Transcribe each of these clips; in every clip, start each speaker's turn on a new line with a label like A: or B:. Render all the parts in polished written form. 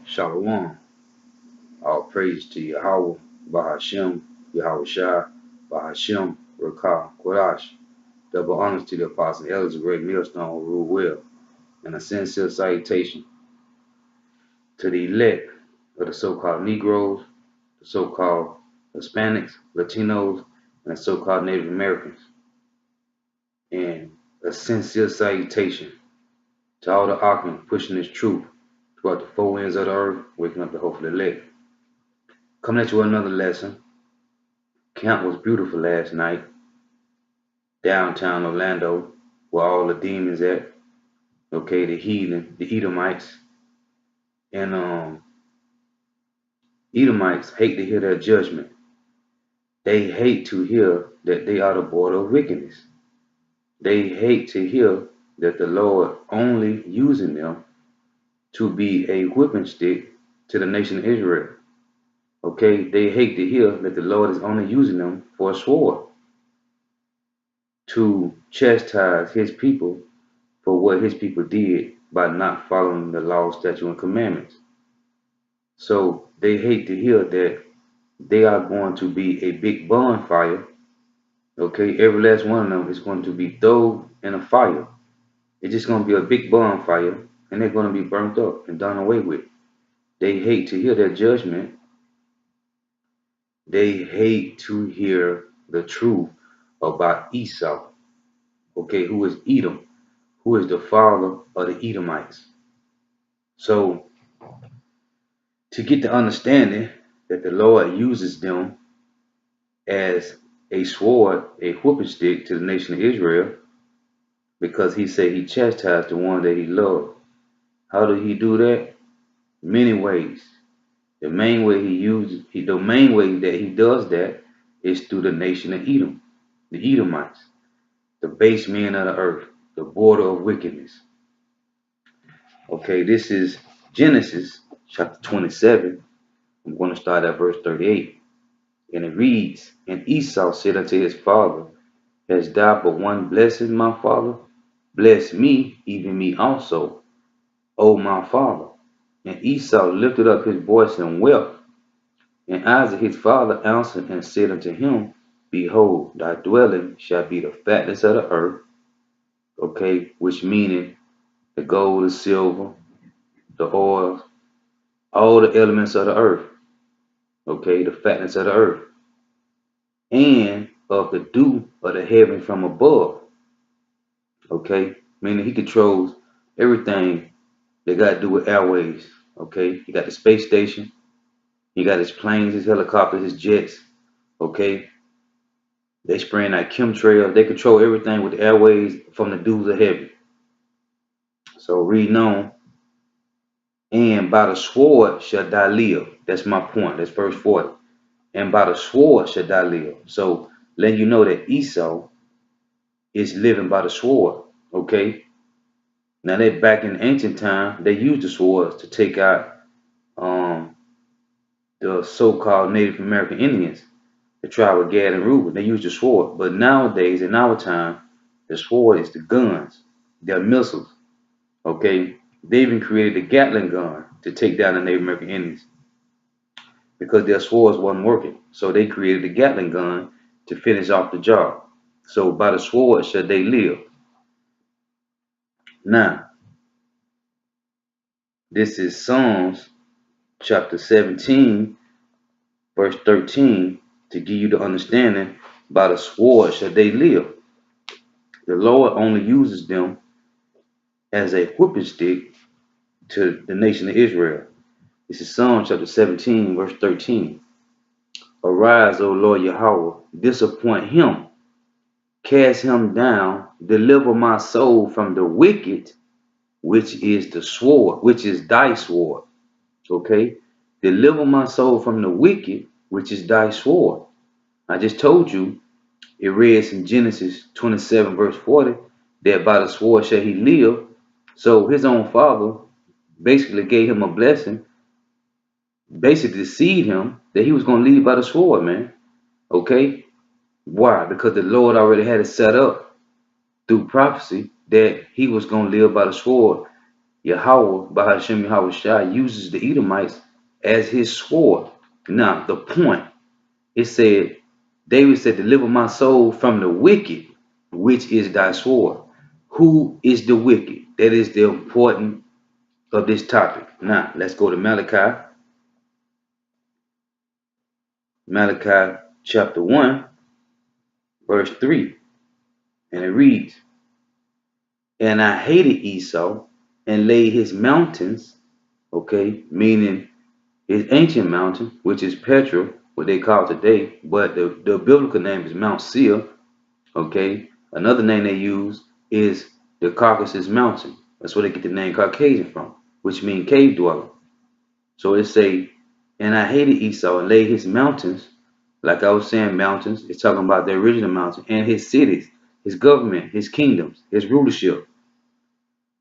A: Shalom. All praise to Yahawah, Bahashem, Yahawashi, Bahashem, Rakah, Kodash. Double honors to the apostle and elders of Great Millstone who rule well. And a sincere salutation to the elect of the so-called Negroes, the so-called Hispanics, Latinos, and the so-called Native Americans. And a sincere salutation to all the Akim pushing this truth throughout the four winds of the earth, waking up the hope of the elect. Coming at you with another lesson. Camp was beautiful last night, downtown Orlando, where all the demons at. Okay, the heathen, the Edomites, and Edomites hate to hear their judgment. They hate to hear that they are the border of wickedness. They hate to hear that the Lord only using them to be a whipping stick to the nation of Israel. Okay, they hate to hear that the Lord is only using them for a sword to chastise his people for what his people did by not following the law, statute, and commandments. So they hate to hear that they are going to be a big bonfire. Okay, every last one of them is going to be thrown in a fire. It's just going to be a big bonfire, and they're going to be burnt up and done away with. They hate to hear their judgment. They hate to hear the truth about ESAU, okay, who is Edom, who is the father of the Edomites. So, to get the understanding that the Lord uses them as a sword, a whooping stick to the nation of Israel, because he said he chastised the one that he loved. How did he do that? Many ways. The main way that he does that is through the nation of Edom, the Edomites, the base men of the earth, the border of wickedness. Okay, this is Genesis chapter 27. I'm going to start at verse 38. And it reads, And Esau said unto his father, Hast thou but one blessing, my father? Bless me, even me also, O my father. And Esau lifted up his voice and wept. And Isaac his father answered and said unto him, Behold, thy dwelling shall be the fatness of the earth. Okay, which meaning the gold, the silver, the oil, all the elements of the earth. Okay, the fatness of the earth. And of the dew of the heaven from above. Okay, meaning he controls everything that got to do with airways. Okay, he got the space station, he got his planes, his helicopters, his jets. Okay, they spraying that chemtrail. They control everything with the airways from the dews of heaven. So reading on, and by the sword shall thou live. That's my point. That's verse 40. And by the sword shall thou live. So letting you know that Esau is living by the sword. Okay. Now that back in ancient time, they used the swords to take out the so-called Native American Indians, the tribe of Gad and Reuben. They used the sword. But nowadays, in our time, the sword is the guns. They're missiles. Okay. They even created the Gatling gun to take down the Native American Indians because their swords wasn't working. So they created the Gatling gun to finish off the job. So by the sword shall they live. Now, this is Psalms chapter 17, verse 13, to give you the understanding, by the sword shall they live. The Lord only uses them as a whipping stick to the nation of Israel. This is Psalm chapter 17, verse 13. Arise, O Lord Yahawah, disappoint him, cast him down, deliver my soul from the wicked, which is the sword, which is thy sword. Okay? Deliver my soul from the wicked, which is thy sword. I just told you, it reads in Genesis 27, verse 40, that by the sword shall he live. So his own father basically gave him a blessing, basically deceived him that he was going to live by the sword, man. Okay? Why? Because the Lord already had it set up through prophecy that he was going to live by the sword Yahawah, Bahashem YAHAWASHI, uses the Edomites as his sword. Now, the point, it said, David said, deliver my soul from the wicked, which is thy sword. Who is the wicked? That is the important of this topic. Now, let's go to Malachi. Malachi chapter 1, verse 3. And it reads, and I hated Esau and laid his mountains, okay, meaning his ancient mountain, which is Petra, what they call today, but the biblical name is Mount Seir, okay. Another name they use is the Caucasus Mountain. That's where they get the name Caucasian from, which means cave dweller. So it say, and I hated Esau and laid his mountains, like I was saying mountains, it's talking about the original mountain, and his cities, his government, his kingdoms, his rulership.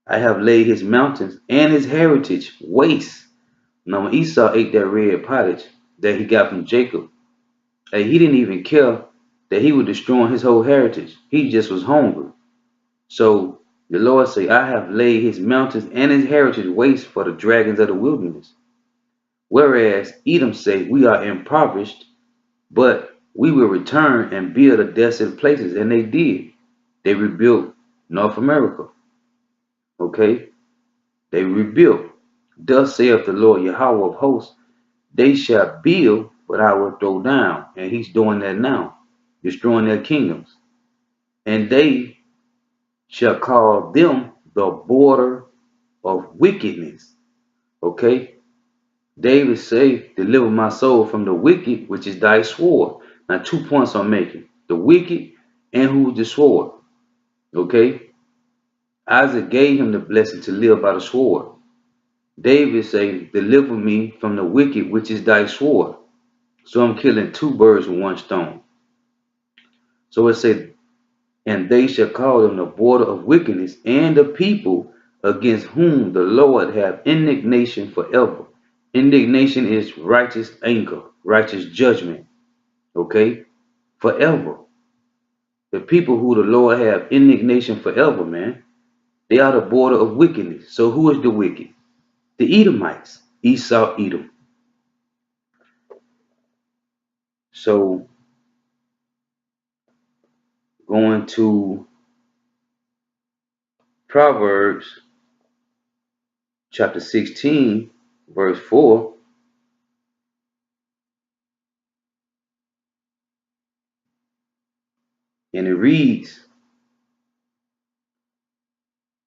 A: I have laid his mountains and his heritage waste. Now when Esau ate that red pottage that he got from Jacob, he didn't even care that he was destroying his whole heritage. He just was hungry. So the Lord say, I have laid his mountains and his heritage waste for the dragons of the wilderness. Whereas Edom say, we are impoverished, but we will return and build the desolate places. And they did. They rebuilt North America. Okay? They rebuilt. Thus saith the Lord Yahawah of hosts, they shall build, but I will throw down. And he's doing that now, destroying their kingdoms. And they shall call them the border of wickedness. Okay? David say, deliver my soul from the wicked, which is thy sword. Now 2 points I'm making. The wicked and who's the sword. Okay? Isaac gave him the blessing to live by the sword. David say, deliver me from the wicked, which is thy sword. So I'm killing 2 birds with 1 stone. So it said, and they shall call them the border of wickedness, and the people against whom the Lord have indignation forever. Indignation is righteous anger, righteous judgment. Okay? Forever. The people who the Lord have indignation forever, man, they are the border of wickedness. So who is the wicked? The Edomites. Esau, Edom. So going to Proverbs chapter 16, verse 4. And it reads,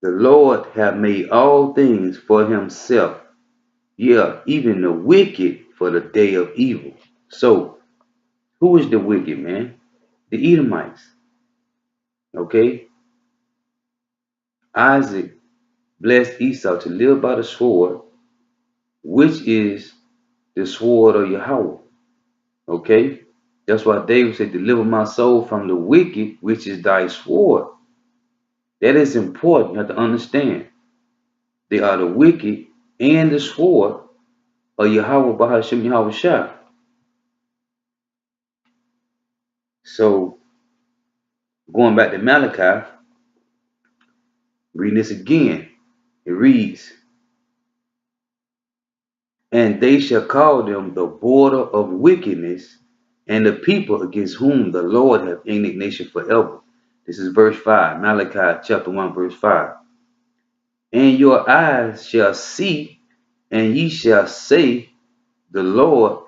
A: the Lord hath made all things for himself. Yeah, even the wicked for the day of evil. So, who is the wicked, man? The Edomites. Okay? Isaac blessed Esau to live by the sword, which is the sword of Yahawah. Okay? That's why David said, deliver my soul from the wicked, which is thy sword. That is important. You have to understand. They are the wicked and the sword of Yahawah Bahashem YAHAWASHI. So, going back to Malachi, reading this again, it reads, and they shall call them the border of wickedness, and the people against whom the Lord hath indignation forever. This is verse 5, Malachi chapter 1, verse 5. And your eyes shall see, and ye shall say, the Lord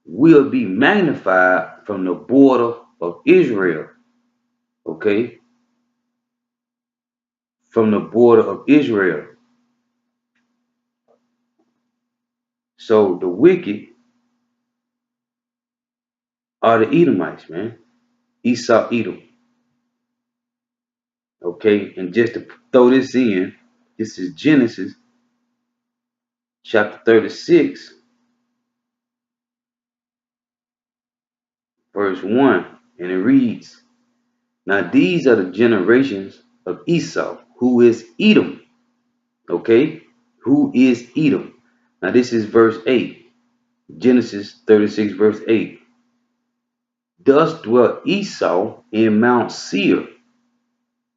A: will be magnified from the border of Israel. Okay? From the border of Israel. So the wicked are the Edomites, man. Esau, Edom. Okay, and just to throw this in, this is Genesis chapter 36, verse 1, and it reads, now these are the generations of Esau, who is Edom. Okay, who is Edom? Now this is verse 8, Genesis 36, verse 8. Thus dwelt Esau in Mount Seir.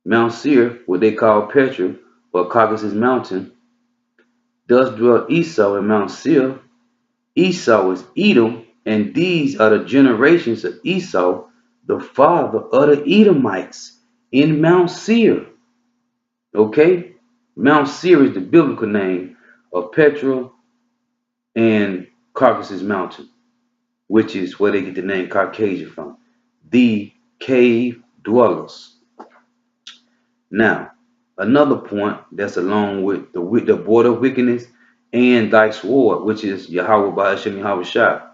A: Mount Seir, what they call Petra, or Caucasus Mountain, Thus dwelt Esau in Mount Seir. Esau is Edom, and these are the generations of Esau, the father of the Edomites, in Mount Seir. Okay? Mount Seir is the biblical name of Petra and Caucasus Mountain, which is where they get the name Caucasia from. The cave dwellers. Now, another point that's along with the border of wickedness and thy sword, which is YAHAWAH YAHAWASHI.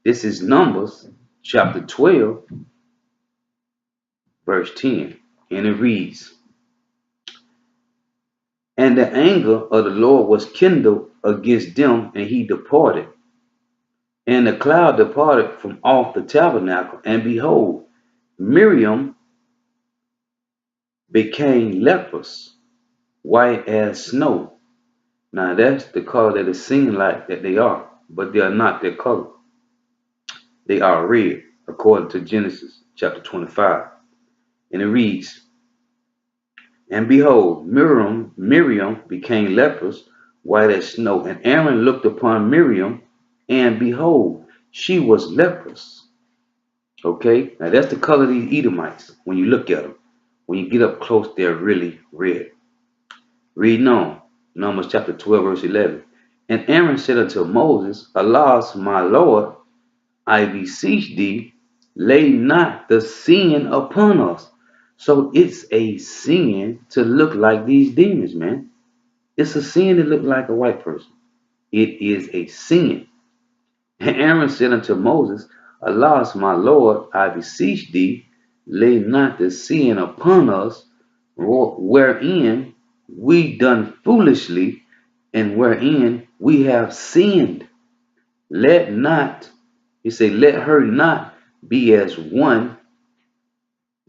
A: This is Numbers chapter 12, verse 10. And it reads, And the anger of the Lord was kindled against them, and he departed. And the cloud departed from off the tabernacle, and behold, Miriam became leprous, white as snow. Now that's the color that is seen like that they are, but they are not their color. They are red, according to Genesis chapter 25. And it reads, And behold, Miriam became leprous, white as snow. And Aaron looked upon Miriam, and behold, she was leprous. Okay, now that's the color of these Edomites when you look at them. When you get up close, they're really red. Reading on, Numbers chapter 12, verse 11. And Aaron said unto Moses, Alas, my Lord, I beseech thee, lay not the sin upon us. So it's a sin to look like these demons, man. It's a sin to look like a white person. It is a sin. And Aaron said unto Moses, Alas, my Lord, I beseech thee, lay not the sin upon us, wherein we done foolishly, and wherein we have sinned. Let not, he said, let her not be as one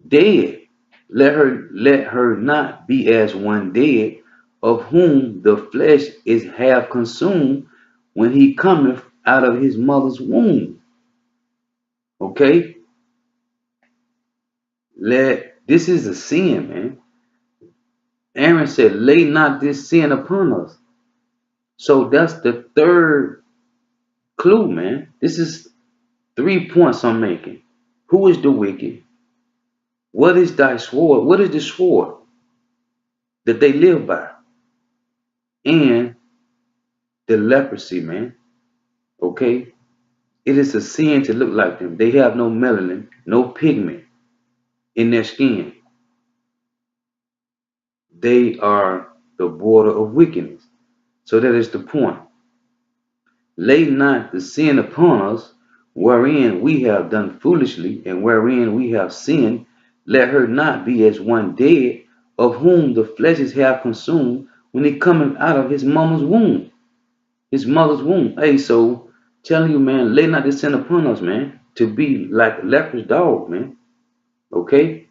A: dead. Let her not be as one dead, of whom the flesh is half consumed when he cometh out of his mother's womb. Okay? This is a sin, man. Aaron said, lay not this sin upon us. So that's the third clue, man. This is 3 points I'm making. Who is the wicked? What is thy sword? What is the sword that they live by? And the leprosy, man. Okay? It is a sin to look like them. They have no melanin, no pigment in their skin. They are the border of wickedness. So that is the point. Lay not the sin upon us, wherein we have done foolishly, and wherein we have sinned. Let her not be as one dead, of whom the flesh is half consumed, when he cometh out of his mama's womb. His mother's womb. Hey, so telling you, man, lay not this sin upon us, man, to be like a leprous dog, man. Okay?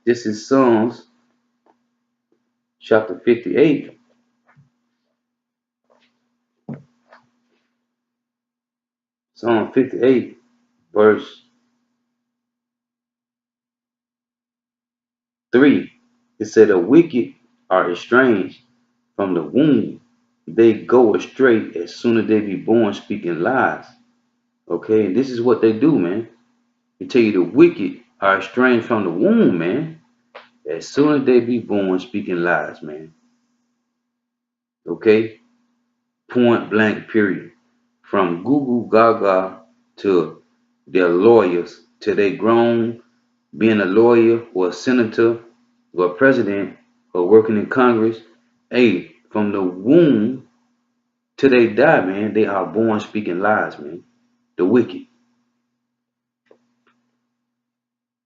A: This is Psalms chapter 58. Psalm 58, verse 3. It said, the wicked are estranged from the womb. They go astray as soon as they be born, speaking lies. Okay, and this is what they do, man. They tell you the wicked are estranged from the womb, man. As soon as they be born, speaking lies, man. Okay? Point blank, period. From Google Gaga to their lawyers, to they grown, being a lawyer or a senator or a president or working in Congress. Hey, from the womb till they die, man, they are born speaking lies, man. The wicked.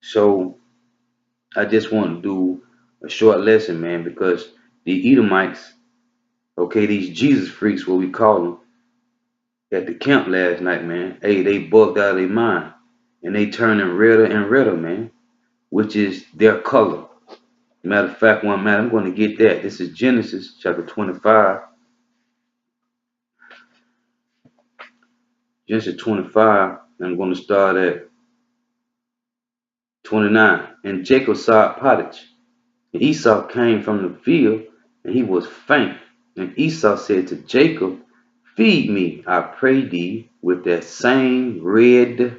A: So I just want to do a short lesson, man, because the Edomites, okay, these Jesus freaks, what we call them, at the camp last night, man, hey, they bugged out of their mind. And they turning redder and redder, man, which is their color. Matter of fact, one matter, I'm going to get that. This is Genesis chapter 25. Genesis 25, and I'm going to start at 29. And Jacob saw pottage And Esau came from the field, and he was faint. And Esau said to Jacob, feed me, I pray thee, with that same red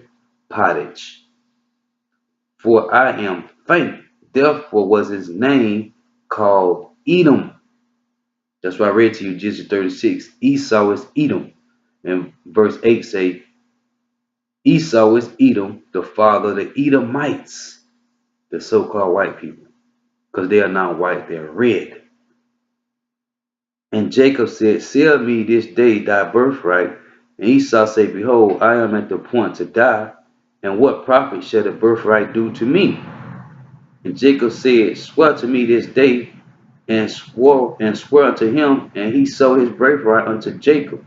A: pottage, for I am faint. Therefore was his name called Edom. That's why I read to you Genesis 36. Esau is Edom. And verse 8 say, Esau is Edom, the father of the Edomites, the so-called white people. Because they are not white, they're red. And Jacob said, sell me this day thy birthright. And Esau said, behold, I am at the point to die, and what profit shall the birthright do to me? And Jacob said, swear to me this day, and swore unto him, and he sold his birthright unto Jacob.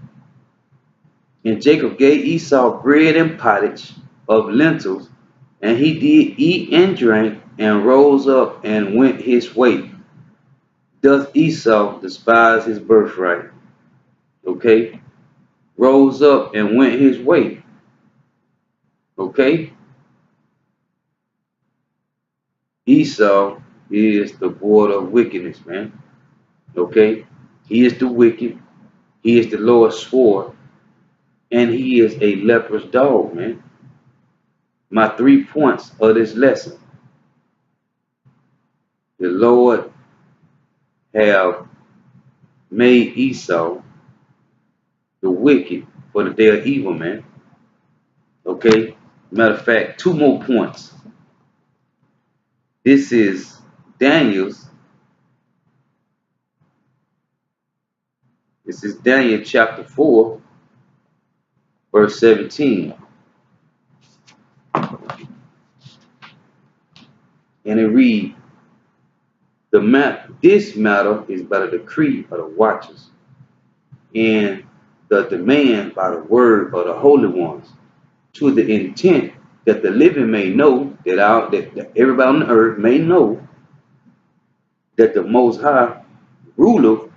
A: And Jacob gave Esau bread and pottage of lentils, and he did eat and drank, and rose up and went his way. Thus Esau despised his birthright. Okay? Rose up and went his way. Okay? Esau is the board of wickedness, man. Okay? He is the wicked. He is the Lord's sword. And he is a leprous dog, man. My 3 points of this lesson. The Lord have made Esau the wicked for the day of evil, man. Okay? Matter of fact, 2 more points. This is Daniel's. This is Daniel chapter 4, verse 17. And it reads, this matter is by the decree of the watchers, and the demand by the word of the holy ones, to the intent that the living may know, that everybody on the earth may know, that the Most High ruleth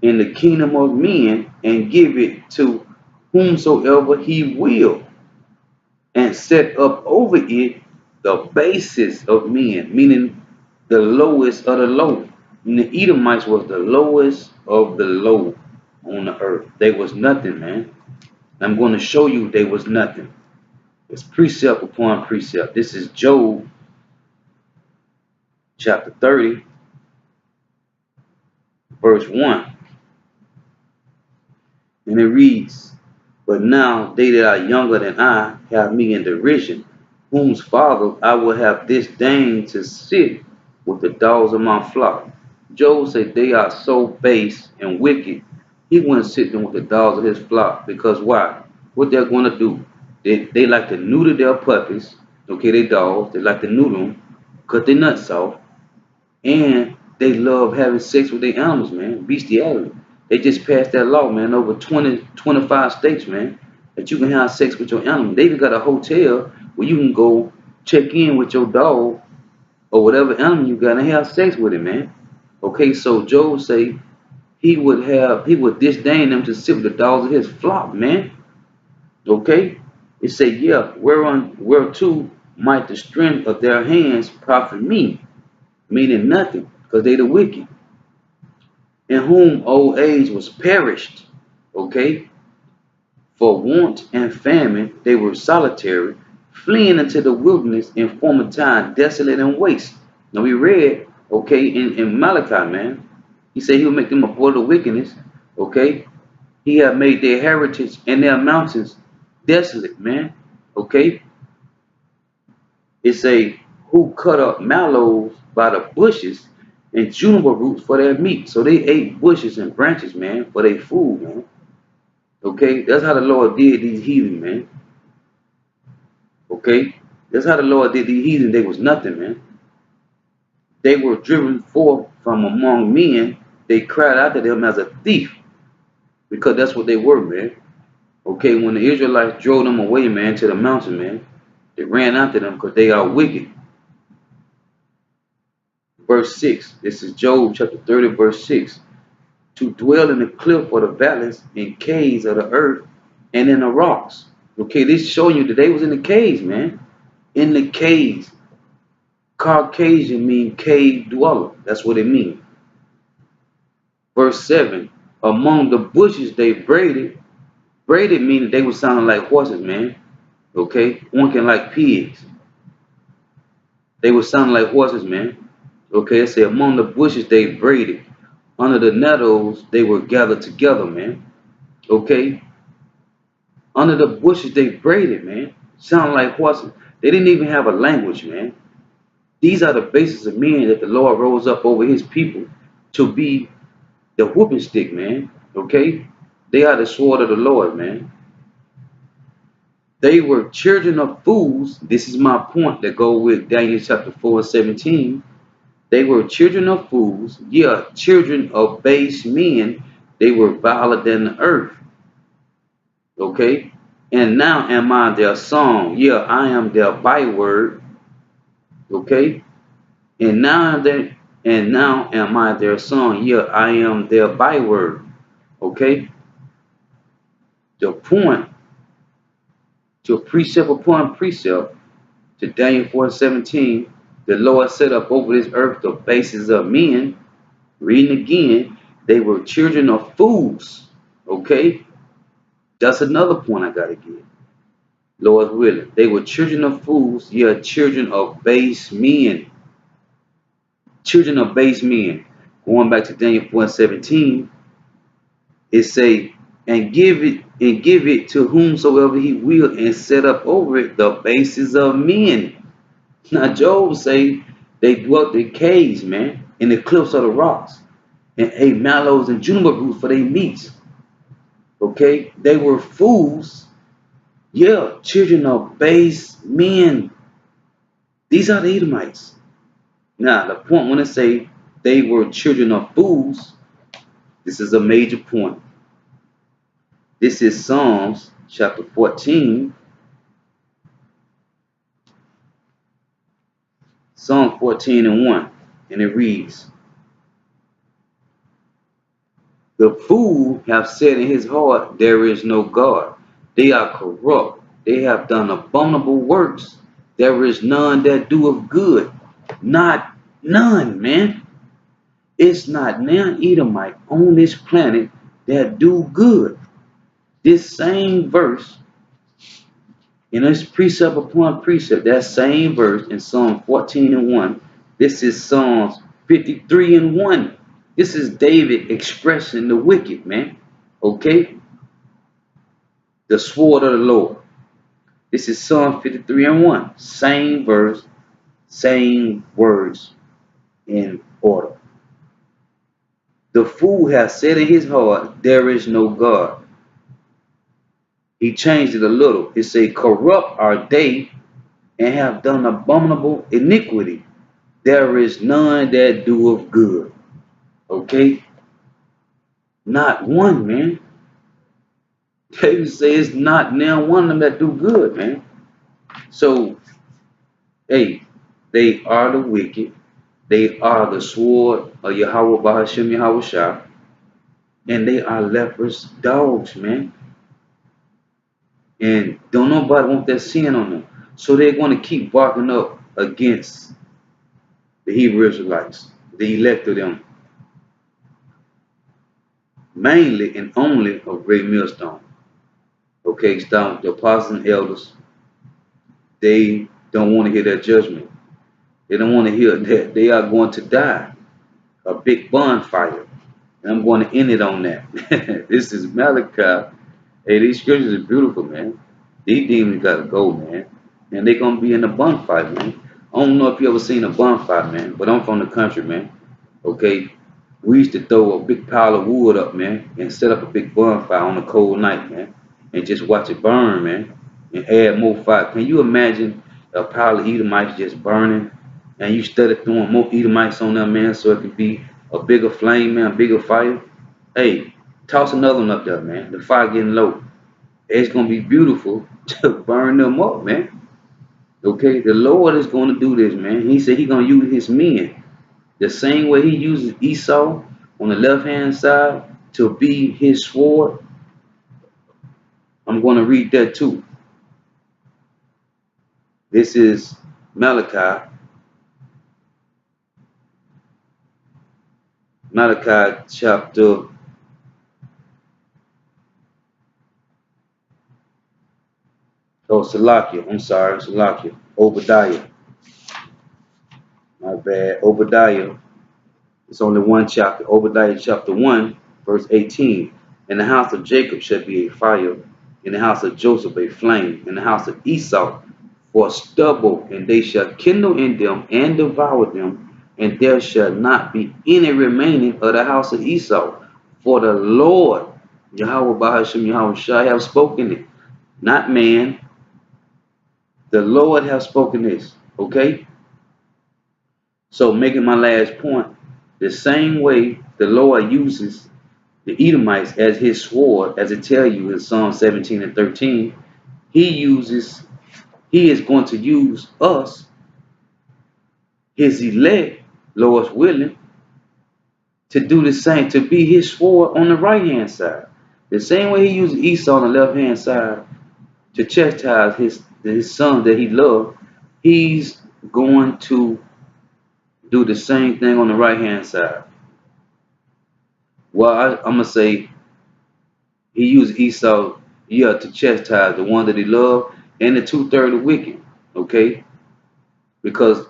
A: in the kingdom of men, and give it to whomsoever he will, and set up over it the basis of men, meaning the lowest of the low. And the Edomites was the lowest of the low on the earth. They was nothing, man. I'm going to show you they was nothing. It's precept upon precept. This is Job chapter 30, verse 1. And it reads, but now they that are younger than I have me in derision, whose father I will have disdained to sit with the dogs of my flock. Job said they are so base and wicked, he wouldn't sit them with the dogs of his flock. Because why? What they're going to do? They like to neuter their puppies. Okay, they dogs. They like to neuter them, cut their nuts off, and they love having sex with their animals, man. Bestiality. They just passed that law, man, over 25 states, man, that you can have sex with your animal. They even got a hotel where you can go check in with your dog or whatever animal you got and have sex with it, man. Okay, so Job say he would disdain them to sit with the dogs of his flock, man. Okay? It say, yeah, whereto might the strength of their hands profit me, meaning nothing, because they the wicked, in whom old age was perished. Okay? For want and famine they were solitary, fleeing into the wilderness in former time, desolate and waste. Now we read, okay, in Malachi, man, he said he would make them a border of wickedness. Okay? He had made their heritage and their mountains desolate, man. Okay? It say, who cut up mallows by the bushes and juniper roots for their meat. So they ate bushes and branches, man, for their food, man. Okay? That's how the Lord did these heathen, man. Okay? That's how the Lord did these heathen. They was nothing, man. They were driven forth from among men. They cried out to them as a thief, because that's what they were, man. Okay? When the Israelites drove them away, man, to the mountain, man, they ran after them because they are wicked. Verse 6. This is Job chapter 30, verse 6. To dwell in the cliff or the valleys, in caves of the earth, and in the rocks. Okay, this showing you that they was in the caves, man. In the caves. Caucasian mean cave dweller. That's what it means. Verse 7. Among the bushes they braided. Braided meaning they were sounding like horses, man. Okay? Oinking like pigs. They were sounding like horses, man. Okay? It said among the bushes they braided. Under the nettles they were gathered together, man. Okay? Under the bushes they braided, man. Sound like horses. They didn't even have a language, man. These are the basis of men that the Lord rose up over his people to be the whooping stick, man. Okay? They are the sword of the Lord, man. They were children of fools. This is my point that go with Daniel chapter 4:17. They were children of fools, yeah, children of base men. They were viler than the earth. Okay? And now am I their song. Yeah, I am their byword. Okay? And now am I their song. Yeah, I am their byword. Okay? The point to precept upon precept to Daniel 4:17, the Lord set up over this earth the bases of men. Reading again, they were children of fools. Okay? That's another point I gotta get. Lord's willing. They were children of fools, yeah, children of base men. Children of base men. Going back to Daniel 4:17, it say, and give it to whomsoever he will, and set up over it the bases of men. Now Job say they dwelt in caves, man, in the cliffs of the rocks, and ate mallows and juniper roots for their meats. Okay, they were fools, yeah, children of base men. These are the Edomites. Now the point when I say they were children of fools, this is a major point. This is Psalms chapter 14. Psalm 14:1. And it reads, the fool hath said in his heart, there is no God. They are corrupt. They have done abominable works. There is none that doeth good. Not none, man. It's not none Edomite on this planet that do good. This same verse, and it's precept upon precept, that same verse in Psalm 14:1. This is Psalms 53:1. This is David expressing the wicked, man. Okay? The sword of the Lord. This is Psalm 53:1. Same verse, same words in order. The fool has said in his heart, there is no God. He changed it a little. It say, corrupt are they and have done abominable iniquity. There is none that doeth good. Okay? Not one, man. David says it's not now one of them that do good, man. So, hey, they are the wicked. They are the sword of YAHAWAH Bahashim YAHAWASHI. And they are leprous dogs, man. And don't nobody want that sin on them. So they're going to keep barking up against the Hebrew Israelites, the elect of them. Mainly and only of Great Millstone. Okay, start with the apostles and elders. They don't want to hear that judgment. They don't want to hear that they are going to die. A big bonfire. And I'm going to end it on that. This is Malachi. Hey, these scriptures are beautiful, man. These demons got to go, man. And they're going to be in the bonfire, man. I don't know if you ever seen a bonfire, man, but I'm from the country, man. Okay? We used to throw a big pile of wood up, man, and set up a big bonfire on a cold night, man, and just watch it burn, man, and add more fire. Can you imagine a pile of Edomites just burning, and you started throwing more Edomites on them, man, so it could be a bigger flame, man, a bigger fire? Hey, toss another one up there, man. The fire getting low. It's going to be beautiful to burn them up, man. Okay, the Lord is going to do this, man. He said he's going to use his men. The same way he uses Esau on the left-hand side to be his sword. I'm going to read that too. This is Malachi Malachi chapter Salakia. I'm sorry, Salakia. Obadiah. My bad. Obadiah. It's only one chapter. Obadiah chapter 1, verse 18. In the house of Jacob shall be a fire, in the house of Joseph a flame, in the house of Esau for stubble, and they shall kindle in them and devour them, and there shall not be any remaining of the house of Esau. For the Lord, Yahweh Bahashim YAHAWASHI, have spoken it, not man. The Lord have spoken this. Okay? So making my last point, the same way the Lord uses the Edomites as his sword, as it tells you in Psalm 17 and 13, he is going to use us, his elect, Lord's willing, to do the same, to be his sword on the right hand side. The same way he used Esau on the left hand side to chastise his son that he loved, he's going to do the same thing on the right hand side. Well, I'm going to say he used Esau, to chastise the one that he loved and the 2/3 of wicked, okay? Because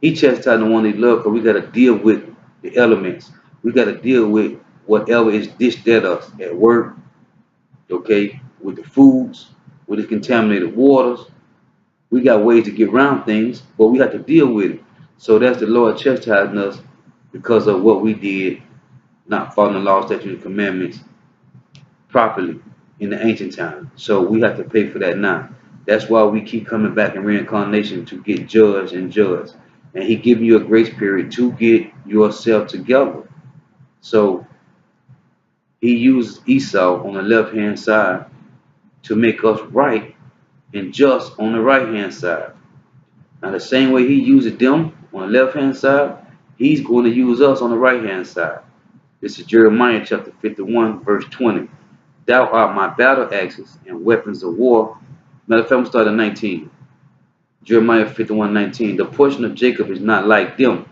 A: he chastised the one he loved, because we got to deal with the elements. We got to deal with whatever is dished at us at work, okay? With the foods, with the contaminated waters. We got ways to get around things, but we have to deal with it. So that's the Lord chastising us because of what we did, not following the law, statutes, and commandments properly in the ancient time. So we have to pay for that now. That's why we keep coming back in reincarnation, to get judged and judged. And he giving you a grace period to get yourself together. So he used Esau on the left hand side to make us right and just on the right hand side. Now the same way he uses them on the left hand side, he's going to use us on the right hand side. This is Jeremiah chapter 51, verse 20. Thou art my battle axes and weapons of war. Matter of fact, I'm starting at 19. Jeremiah 51:19. The portion of Jacob is not like them,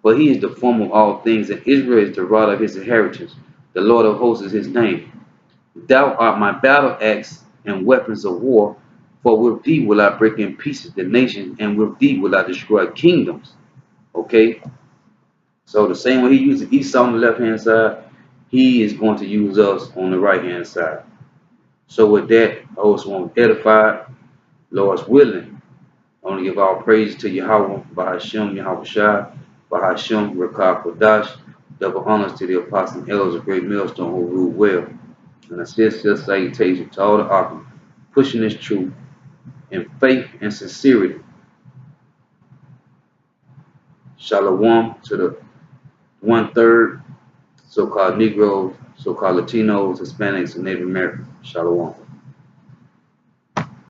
A: but he is the form of all things, and Israel is the rod of his inheritance. The Lord of hosts is his name. Thou art my battle axe and weapons of war, for with thee will I break in pieces the nation, and with thee will I destroy kingdoms. Okay? So the same way he uses Esau on the left hand side, he is going to use us on the right hand side. So with that, I also want to edify, Lord's willing. I want to give all praise to Yahweh, Bahashim, YAHAWASHI, Bahashim, Rakah Kodash. Double honors to the apostles and elders of Great Millstone who rule well. And a sincere salutation to all the authors pushing this truth in faith and sincerity. Shalom to the 1/3 so-called Negroes, so-called Latinos, Hispanics, and Native Americans. Shalom.